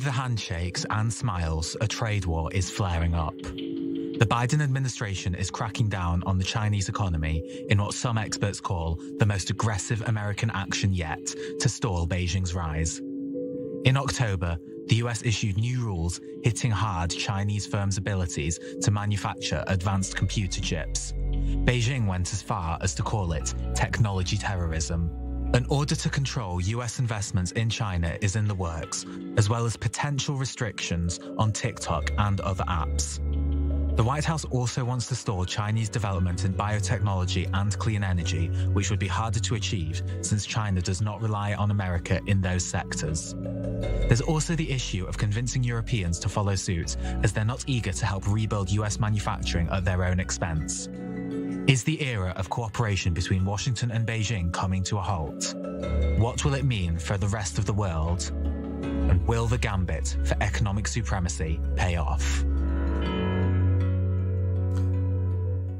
the handshakes and smiles, a trade war is flaring up. The Biden administration is cracking down on the Chinese economy in what some experts call the most aggressive American action yet to stall Beijing's rise. In October, the US issued new rules hitting hard Chinese firms' abilities to manufacture advanced computer chips. Beijing went as far as to call it technology terrorism. An order to control US investments in China is in the works, as well as potential restrictions on TikTok and other apps. The White House also wants to stall Chinese development in biotechnology and clean energy, which would be harder to achieve since China does not rely on America in those sectors. There's also the issue of convincing Europeans to follow suit, as they're not eager to help rebuild US manufacturing at their own expense. Is the era of cooperation between Washington and Beijing coming to a halt? What will it mean for the rest of the world? And will the gambit for economic supremacy pay off?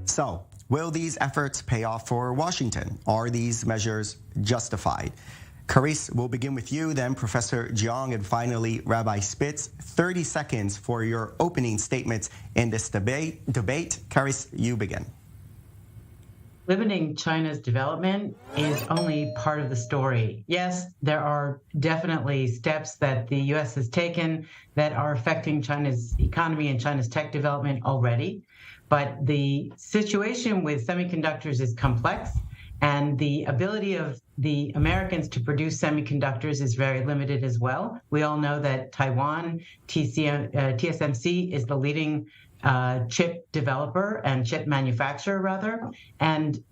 So, will these efforts pay off for Washington? Are these measures justified? Carice, we'll begin with you, then Professor Jiang, and finally Rabbi Spitz. 30 seconds for your opening statements in this debate. Carice, you begin. Limiting China's development is only part of the story. Yes, there are definitely steps that the U.S. has taken that are affecting China's economy and China's tech development already. But the situation with semiconductors is complex, and the ability of the Americans to produce semiconductors is very limited as well. We all know that Taiwan, TSMC, is the leading chip developer and chip manufacturer, rather. And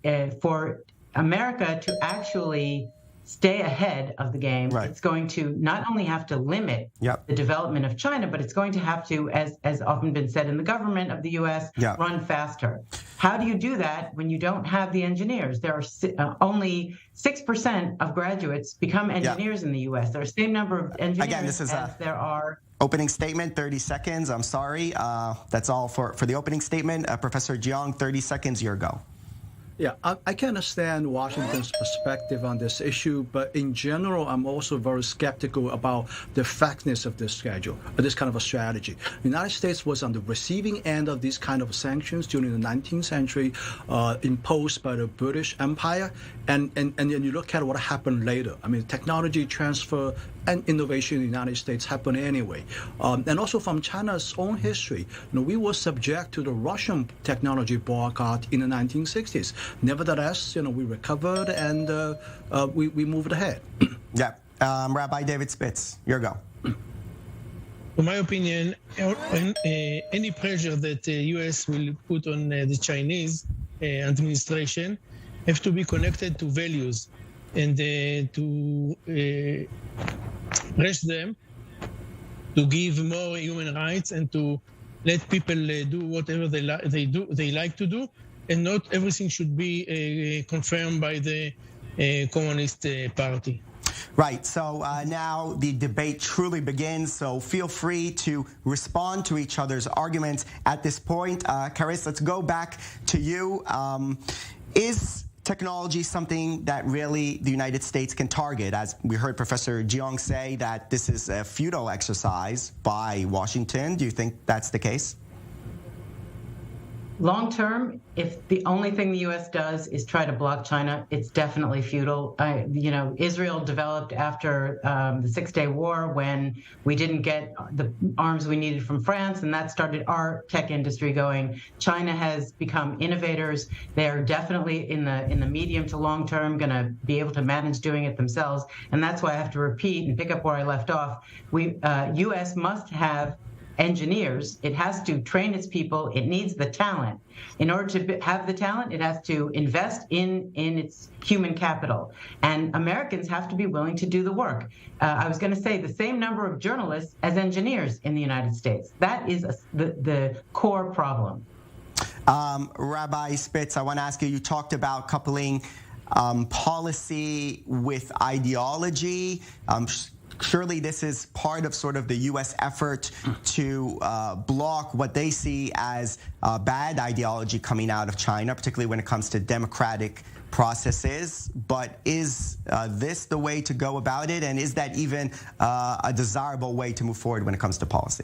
for America to actually stay ahead of the game, It's going to not only have to limit the development of China, but it's going to have to, as often been said in the government of the U.S., run faster. How do you do that when you don't have the engineers? There are only 6% of graduates become engineers in the U.S. There are the same number of engineers as there are. Opening statement, 30 seconds. I'm sorry. That's all for the opening statement. Professor Jiang, 30 seconds, your go. Yeah, I can understand Washington's perspective on this issue, but in general, I'm also very skeptical about the effectiveness of this schedule, this kind of a strategy. The United States was on the receiving end of these kind of sanctions during the 19th century, imposed by the British Empire, and then you look at what happened later. I mean, technology transfer and innovation in the United States happened anyway. And also from China's own history, we were subject to the Russian technology boycott in the 1960s. Nevertheless, we recovered and we moved ahead. Rabbi David Spitz, your go. In my opinion, any pressure that the U.S. will put on the Chinese administration have to be connected to values and to press them to give more human rights and to let people do whatever they like to do, and not everything should be confirmed by the Communist Party. Right. So now the debate truly begins. So feel free to respond to each other's arguments at this point. Carice, let's go back to you. Is technology something that really the United States can target? As we heard Professor Jiang say, that this is a futile exercise by Washington. Do you think that's the case? Long term, if the only thing the U.S. does is try to block China, it's definitely futile. Israel developed after the Six-Day War when we didn't get the arms we needed from France, and that started our tech industry going. China has become innovators. They're definitely in the medium to long term going to be able to manage doing it themselves, and that's why I have to repeat and pick up where I left off. U.S. must have engineers. It has to train its people. It needs the talent. In order to have the talent, it has to invest in its human capital. And Americans have to be willing to do the work. I was going to say the same number of journalists as engineers in the United States. That is the core problem. Rabbi Spitz, I want to ask you, you talked about coupling policy with ideology. surely this is part of sort of the U.S. effort to block what they see as bad ideology coming out of China, particularly when it comes to democratic processes. But is this the way to go about it? And is that even a desirable way to move forward when it comes to policy?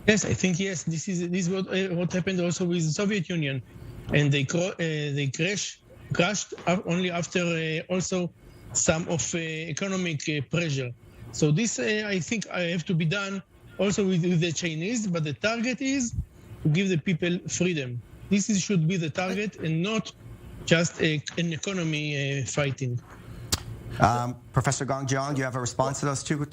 Yes, I think yes. This is what happened also with the Soviet Union, and they crashed only after also some of economic pressure. So this I think have to be done also with the Chinese, but the target is to give the people freedom. This should be the target and not just an economy fighting. Professor Gong Jiang, do you have a response to those two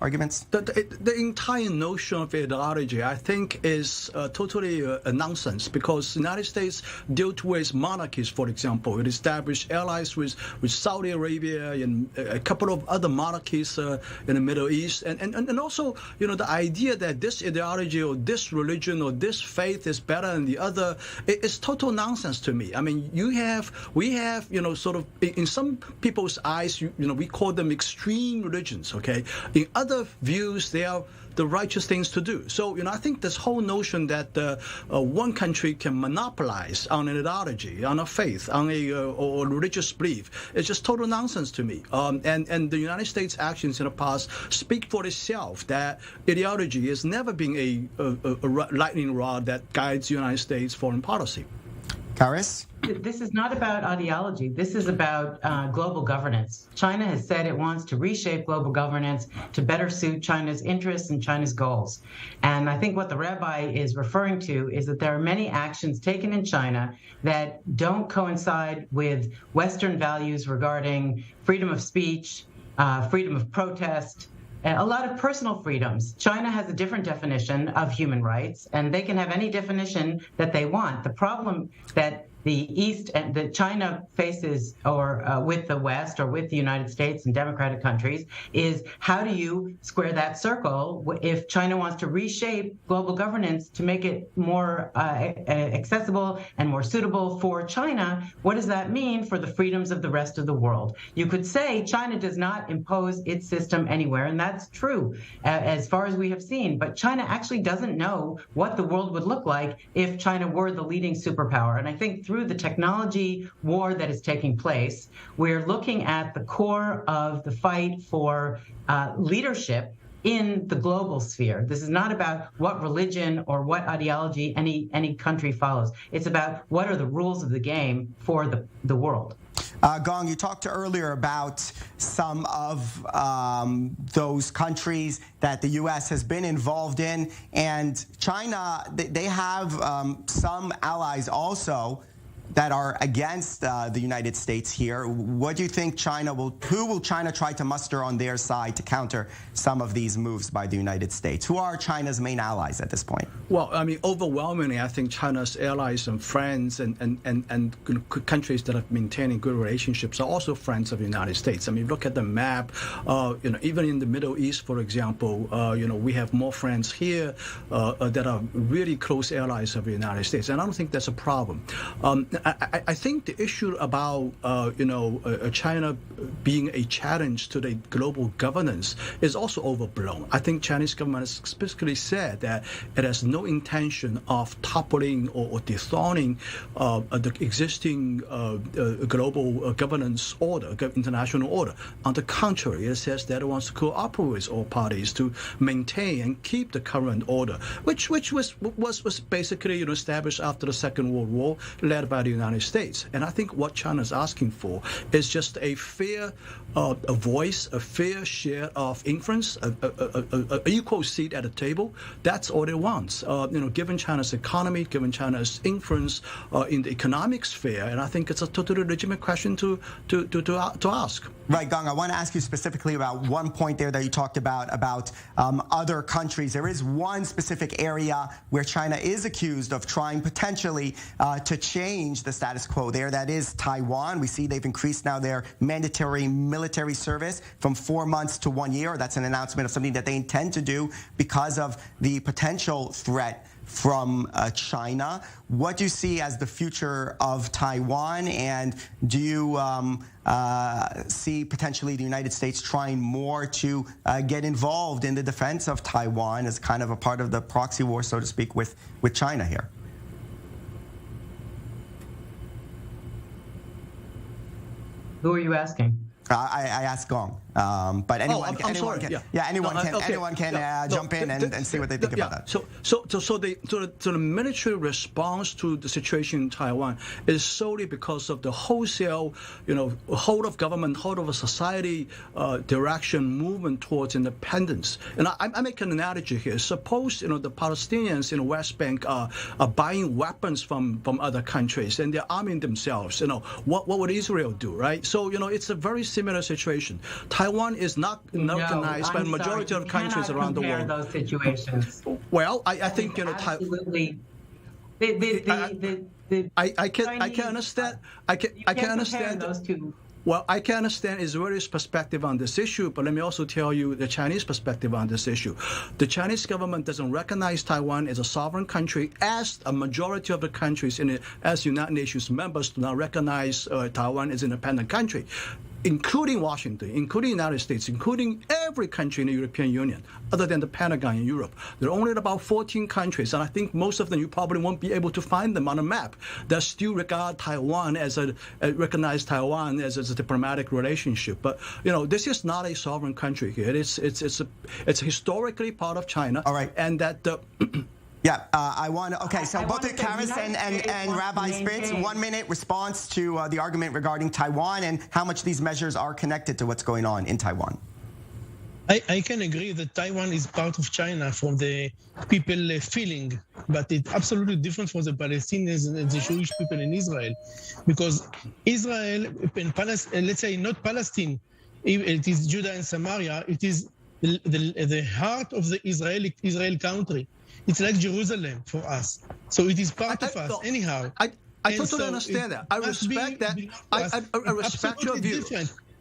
arguments? The entire notion of ideology, I think, is totally a nonsense, because the United States dealt with monarchies, for example. It established allies with Saudi Arabia and a couple of other monarchies in the Middle East. And also, the idea that this ideology or this religion or this faith is better than the other is total nonsense to me. I mean, we have, sort of, in some people's eyes, we call them extreme religions, okay? In other views, they are the righteous things to do. So, I think this whole notion that one country can monopolize on an ideology, on a faith, on a or religious belief is just total nonsense to me. And the United States' actions in the past speak for itself, that ideology has never been a lightning rod that guides the United States' foreign policy. Karis? This is not about ideology. This is about global governance. China has said it wants to reshape global governance to better suit China's interests and China's goals. And I think what the rabbi is referring to is that there are many actions taken in China that don't coincide with Western values regarding freedom of speech, freedom of protest, and a lot of personal freedoms. China has a different definition of human rights, and they can have any definition that they want. The problem that the East and that China faces, or with the West or with the United States and democratic countries, is how do you square that circle if China wants to reshape global governance to make it more accessible and more suitable for China? What does that mean for the freedoms of the rest of the world? You could say China does not impose its system anywhere, and that's true as far as we have seen, but China actually doesn't know what the world would look like if China were the leading superpower. And I think through the technology war that is taking place, we're looking at the core of the fight for leadership in the global sphere. This is not about what religion or what ideology any country follows. It's about what are the rules of the game for the world. Gong, you talked earlier about some of those countries that the U.S. has been involved in, and China, they have some allies also that are against the United States here. What do you think who will China try to muster on their side to counter some of these moves by the United States? Who are China's main allies at this point? Well, I mean, overwhelmingly, I think China's allies and friends and countries that are maintaining good relationships are also friends of the United States. I mean, look at the map, even in the Middle East, for example, we have more friends here that are really close allies of the United States. And I don't think that's a problem. I think the issue about China being a challenge to the global governance is also overblown. I think Chinese government has specifically said that it has no intention of toppling or dethroning the existing global governance order, international order. On the contrary, it says that it wants to cooperate with all parties to maintain and keep the current order, which was basically established after the Second World War, led by the United States. And I think what China is asking for is just a fair a voice, a fair share of influence, a equal seat at the table. That's all it wants. Given China's economy, given China's influence in the economic sphere, and I think it's a totally legitimate question to ask. Right, Gong, I want to ask you specifically about one point there that you talked about other countries. There is one specific area where China is accused of trying potentially to change the status quo there. That is Taiwan. We see they've increased now their mandatory military service from 4 months to 1 year. That's an announcement of something that they intend to do because of the potential threat from China. What do you see as the future of Taiwan, and do you see potentially the United States trying more to get involved in the defense of Taiwan as kind of a part of the proxy war, so to speak, with China here? Who are you asking? I asked Gong, but anyone can jump in and see what they think about that. So the military response to the situation in Taiwan is solely because of the wholesale, whole of government, whole of a society direction movement towards independence. And I make an analogy here. Suppose the Palestinians in the West Bank are buying weapons from other countries and they're arming themselves. What would Israel do, right? So it's a very similar situation. Taiwan is not recognized by the majority of countries around the world. Those situations. Well, I think absolutely. I can understand. I can understand those two. Well, I can understand Israel's perspective on this issue, but let me also tell you the Chinese perspective on this issue. The Chinese government doesn't recognize Taiwan as a sovereign country, as a majority of the countries as United Nations members do not recognize Taiwan as an independent country, including Washington, including the United States, including every country in the European Union, other than the Pentagon in Europe. There are only about 14 countries, and I think most of them you probably won't be able to find them on a map that still regard Taiwan recognize Taiwan as a diplomatic relationship. But this is not a sovereign country here. It's historically part of China. All right, and that. I want to. Okay, so both Karis and Rabbi Spitz, 1 minute response to the argument regarding Taiwan and how much these measures are connected to what's going on in Taiwan. I can agree that Taiwan is part of China from the people feeling, but it's absolutely different from the Palestinians and the Jewish people in Israel, because Israel and Palestine, let's say not Palestine, it is Judah and Samaria. It is the heart of the Israel country. It's like Jerusalem for us. So it is part of us anyhow. I totally understand that. I respect that. I respect your view.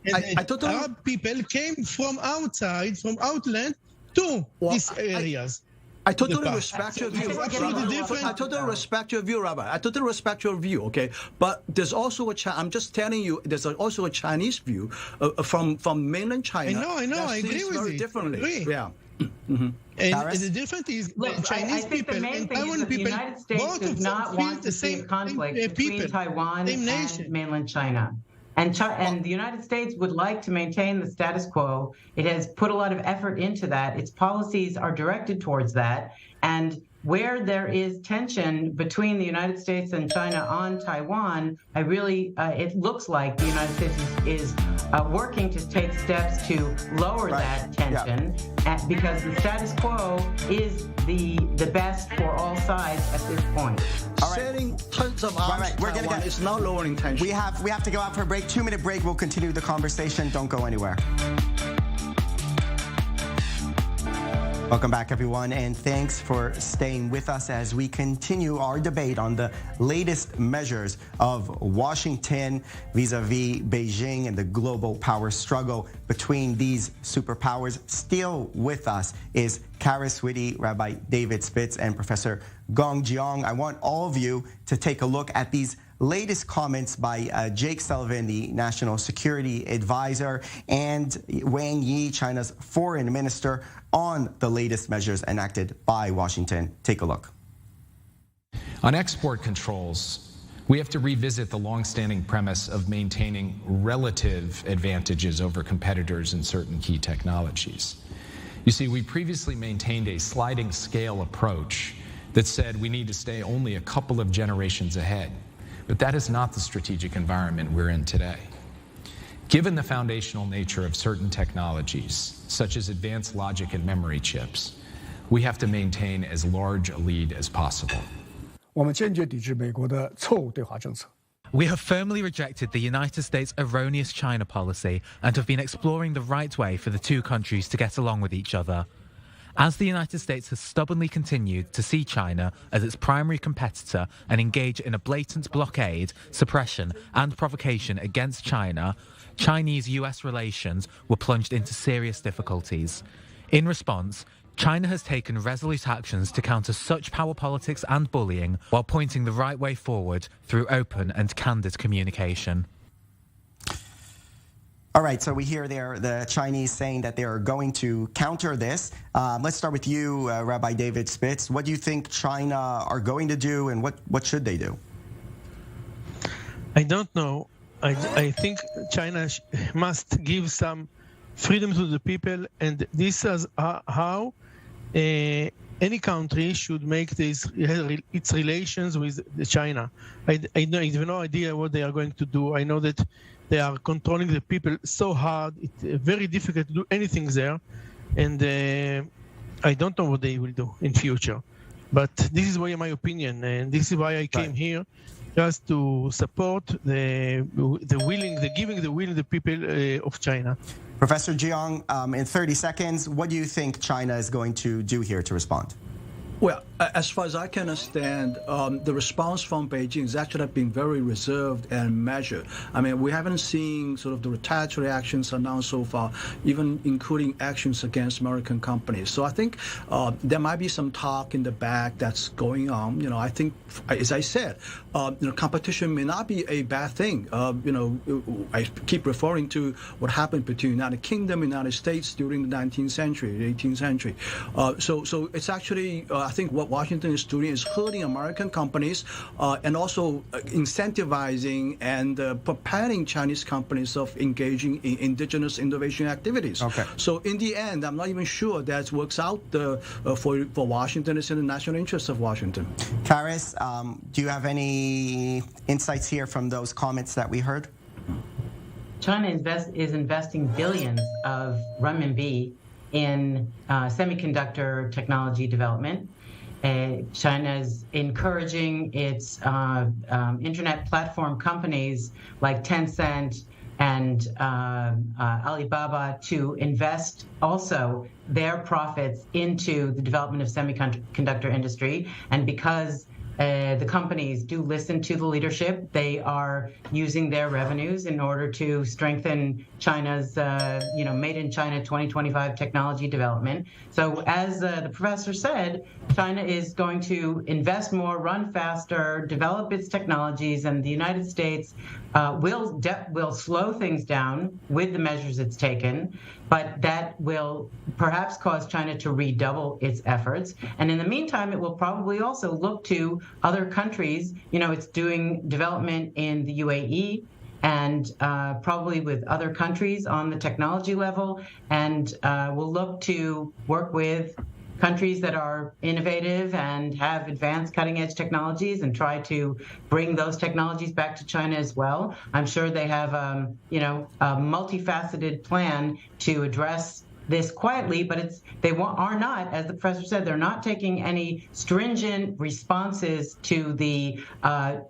Arab people came from outside, from outland to these areas. I totally respect your view. I totally respect your view, Rabbi. I totally respect your view, okay? But there's also I'm just telling you, there's also a Chinese view from mainland China. I know. I agree with very you. differently. Yeah. Mm-hmm. And the difference is Chinese people and Taiwan people, both of them feel the same conflict between people, Taiwan same nation. And mainland China. And the United States would like to maintain the status quo. It has put a lot of effort into that. Its policies are directed towards that. And where there is tension between the United States and China on Taiwan, it looks like the United States is working to take steps to lower that tension, because the status quo is the best for all sides at this point. All right. Setting tons of arms We're gonna get it's not lowering tension. We have to go out for a break. 2-minute break. We'll continue the conversation. Don't go anywhere. Welcome back, everyone, and thanks for staying with us as we continue our debate on the latest measures of Washington vis-a-vis Beijing and the global power struggle between these superpowers. Still with us is Karis Witte, Rabbi David Spitz, and Professor Gong Jiang. I want all of you to take a look at these latest comments by Jake Sullivan, the National Security Advisor, and Wang Yi, China's foreign minister, on the latest measures enacted by Washington. Take a look. On export controls, we have to revisit the longstanding premise of maintaining relative advantages over competitors in certain key technologies. You see, we previously maintained a sliding scale approach that said we need to stay only a couple of generations ahead. But that is not the strategic environment we're in today. Given the foundational nature of certain technologies, such as advanced logic and memory chips, we have to maintain as large a lead as possible. We have firmly rejected the United States' erroneous China policy and have been exploring the right way for the two countries to get along with each other. As the United States has stubbornly continued to see China as its primary competitor and engage in a blatant blockade, suppression, and provocation against China, Chinese-US relations were plunged into serious difficulties. In response, China has taken resolute actions to counter such power politics and bullying while pointing the right way forward through open and candid communication. All right, so we hear there the Chinese saying that they are going to counter this. Let's start with you, Rabbi David Spitz. What do you think China are going to do, and what should they do? I don't know. I think China must give some freedom to the people, and this is how any country should make its relations with China. I have no idea what they are going to do. I know that they are controlling the people so hard. It's very difficult to do anything there, and I don't know what they will do in future. But this is my opinion, and this is why I came here, just to support the giving the will the people of China. Professor Jiang, in 30 seconds, what do you think China is going to do here to respond? Well, as far as I can understand, the response from Beijing has actually been very reserved and measured. I mean, we haven't seen sort of the retaliatory actions announced so far, even including actions against American companies. So I think there might be some talk in the back that's going on. You know, I think, as I said, competition may not be a bad thing. I keep referring to what happened between the United Kingdom and the United States during the 19th century, the 18th century. So it's actually, I think what Washington is doing is hurting American companies and also incentivizing and preparing Chinese companies of engaging in indigenous innovation activities. Okay. So in the end, I'm not even sure that works out for Washington. It's in the national interest of Washington. Karis, do you have any insights here from those comments that we heard? China is investing billions of renminbi in semiconductor technology development. China is encouraging its internet platform companies like Tencent and Alibaba to invest also their profits into the development of semiconductor industry. And because the companies do listen to the leadership, they are using their revenues in order to strengthen China's, made in China 2025 technology development. So as the professor said, China is going to invest more, run faster, develop its technologies, and the United States will slow things down with the measures it's taken, but that will perhaps cause China to redouble its efforts. And in the meantime, it will probably also look to other countries. You know, it's doing development in the UAE and probably with other countries on the technology level, and will look to work with countries that are innovative and have advanced cutting-edge technologies and try to bring those technologies back to China as well. I'm sure they have, a multifaceted plan to address this quietly, but are not, as the professor said, they're not taking any stringent responses to the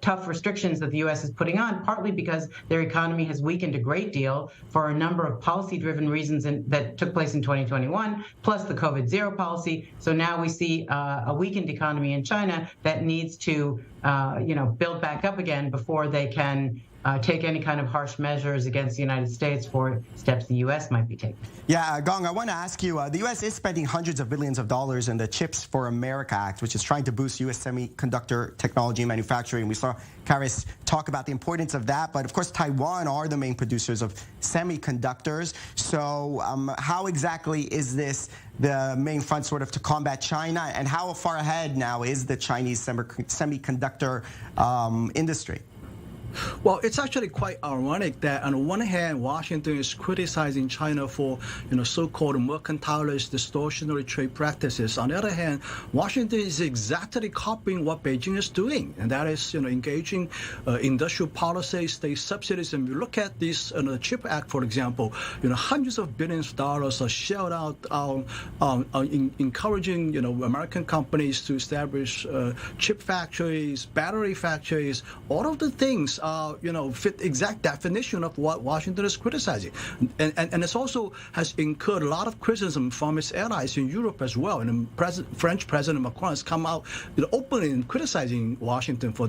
tough restrictions that the U.S. is putting on, partly because their economy has weakened a great deal for a number of policy-driven reasons that took place in 2021, plus the COVID zero policy. So now we see a weakened economy in China that needs to, build back up again before they can take any kind of harsh measures against the United States for steps the U.S. might be taking. Yeah, Gong, I want to ask you, the U.S. is spending hundreds of billions of dollars in the Chips for America Act, which is trying to boost U.S. semiconductor technology and manufacturing. We saw Karis talk about the importance of that, but of course Taiwan are the main producers of semiconductors. So how exactly is this the main front sort of to combat China, and how far ahead now is the Chinese semiconductor industry? Well, it's actually quite ironic that on the one hand, Washington is criticizing China for, so-called mercantilist, distortionary trade practices. On the other hand, Washington is exactly copying what Beijing is doing, and that is, engaging industrial policy, state subsidies. And you look at this, the CHIP Act, for example, hundreds of billions of dollars are shelled out encouraging, American companies to establish chip factories, battery factories. All of the things fit exact definition of what Washington is criticizing, and it also has incurred a lot of criticism from its allies in Europe as well. And French President Macron has come out openly criticizing Washington for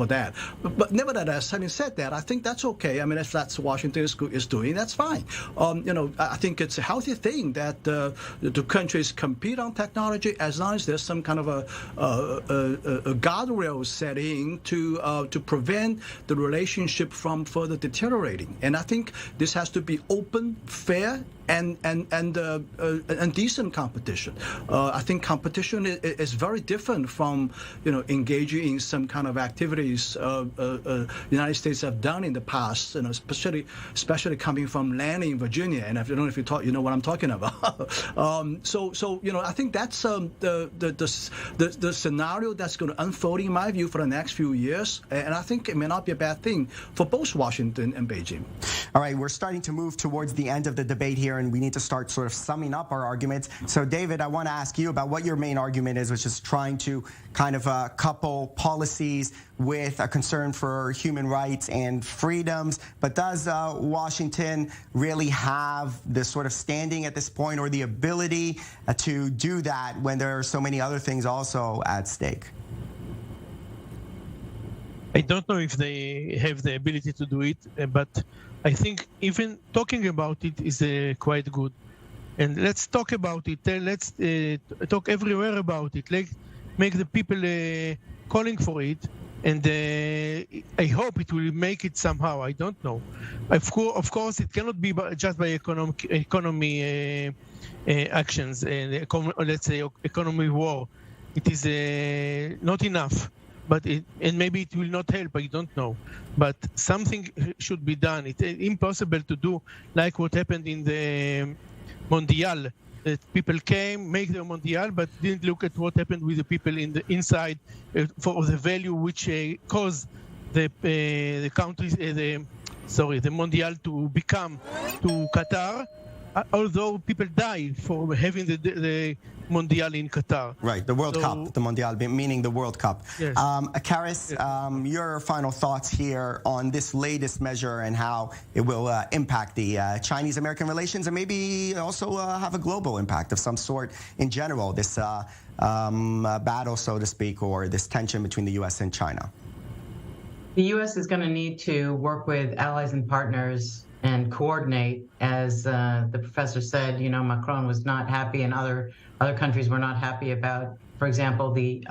that. But nevertheless, having said that, I think that's okay. I mean, if that's what Washington is doing, that's fine. I think it's a healthy thing that the two countries compete on technology as long as there's some kind of a guardrail setting to prevent the relationship from further deteriorating. And I think this has to be open, fair, and decent competition. I think competition is very different from engaging in some kind of activities the United States have done in the past, especially coming from land in Virginia. And I don't know if you know what I'm talking about. I think that's the scenario that's going to unfold in my view for the next few years. And I think it may not be a bad thing for both Washington and Beijing. All right, we're starting to move towards the end of the debate here, and we need to start sort of summing up our arguments. So, David, I want to ask you about what your main argument is, which is trying to kind of couple policies with a concern for human rights and freedoms. But does Washington really have the sort of standing at this point or the ability to do that when there are so many other things also at stake? I don't know if they have the ability to do it, but I think even talking about it is quite good. And let's talk about it. Let's talk everywhere about it. Let's make the people calling for it. And I hope it will make it somehow. I don't know. Of course, it cannot be just by economy actions, let's say economy war. It is not enough. And maybe it will not help, I don't know. But something should be done. It's impossible to do like what happened in the Mondial. That people came, make the Mondial, but didn't look at what happened with the people in the inside for the value which caused the countries, the Mondial to become to Qatar. Although people die for having the Mondial in Qatar. Right, the World Cup, the Mondial, meaning the World Cup. Yes. Karis, yes. Your final thoughts here on this latest measure and how it will impact the Chinese-American relations and maybe also have a global impact of some sort in general, this battle, so to speak, or this tension between the U.S. and China. The U.S. is going to need to work with allies and partners and coordinate. As the professor said, Macron was not happy and other countries were not happy about, for example, the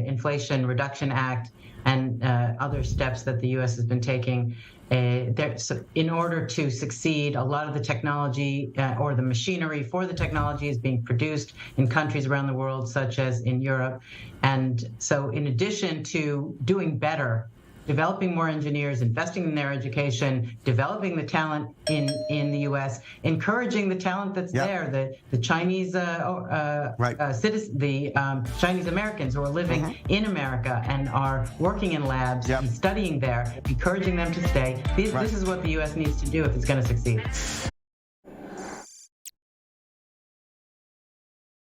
Inflation Reduction Act and other steps that the U.S. has been taking. In order to succeed, a lot of the technology or the machinery for the technology is being produced in countries around the world, such as in Europe. And so in addition to doing better, developing more engineers, investing in their education, developing the talent in the U.S., encouraging the talent that's there, the Chinese citizens, the Chinese Americans who are living in America and are working in labs and studying there, encouraging them to stay. This is what the U.S. needs to do if it's going to succeed.